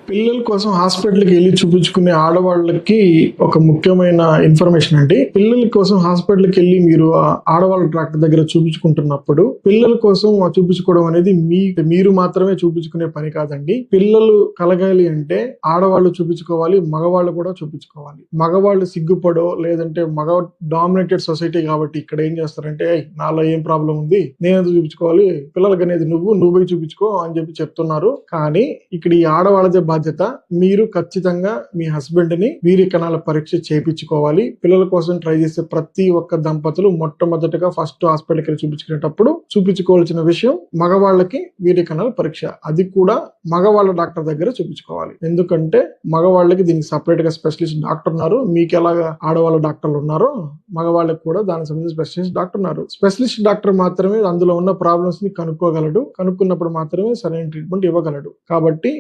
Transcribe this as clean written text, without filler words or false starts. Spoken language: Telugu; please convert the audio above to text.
పిల్లల కోసం హాస్పిటల్‌కి ఎళ్లి చూపించుకునే ఆడవాళ్ళకి ఒక ముఖ్యమైన ఇన్ఫర్మేషన్ అండి. పిల్లల కోసం హాస్పిటల్‌కెళ్లి మీరు ఆడవాళ్ళ డాక్టర్ దగ్గర చూపించుకుంటున్నప్పుడు, పిల్లల కోసం చూపించుకోవడం అనేది మీరు మాత్రమే చూపించుకునే పని కాదండి. పిల్లలు కలగాలి అంటే ఆడవాళ్ళు చూపించుకోవాలి, మగవాళ్ళు కూడా చూపించుకోవాలి. మగవాళ్ళు సిగ్గుపడో లేదంటే మగ డామినేటెడ్ సొసైటీ కాబట్టి ఇక్కడ ఏం చేస్తారంటే, "ఏయ్! నాలో ఏం ప్రాబ్లమ్ ఉంది? నేనెందుకు చూపించుకోవాలి? పిల్లలకనేది నువ్వు పోయి చూపించుకో" అని చెప్తున్నారు. కానీ ఇక్కడ ఈ ఆడవాళ్ళదే బాధ్యత. మీరు ఖచ్చితంగా మీ హస్బెండ్ ని వీర్య కణాల పరీక్ష చేయించుకోవాలి. పిల్లల కోసం ట్రై చేసే ప్రతి ఒక్క దంపతులు మొట్టమొదటిగా ఫస్ట్ హాస్పిటల్కి వెళ్ళి చూపించుకునేటప్పుడు చూపించుకోవాల్సిన విషయం మగవాళ్ళకి వీర్య కణాల పరీక్ష. అది కూడా మగవాళ్ళ డాక్టర్ దగ్గర చూపించుకోవాలి. ఎందుకంటే మగవాళ్ళకి దీనికి సపరేట్ గా స్పెషలిస్ట్ డాక్టర్ ఉన్నారు. మీకు ఎలాగా ఆడవాళ్ళ డాక్టర్లు ఉన్నారో మగవాళ్ళకి కూడా దానికి సంబంధించిన స్పెషలిస్ట్ డాక్టర్ ఉన్నారు. స్పెషలిస్ట్ డాక్టర్ మాత్రమే అందులో ఉన్న ప్రాబ్లమ్స్ ని కనుక్కోగలడు. కనుక్కున్నప్పుడు మాత్రమే సరైన ట్రీట్మెంట్ ఇవ్వగలడు. కాబట్టి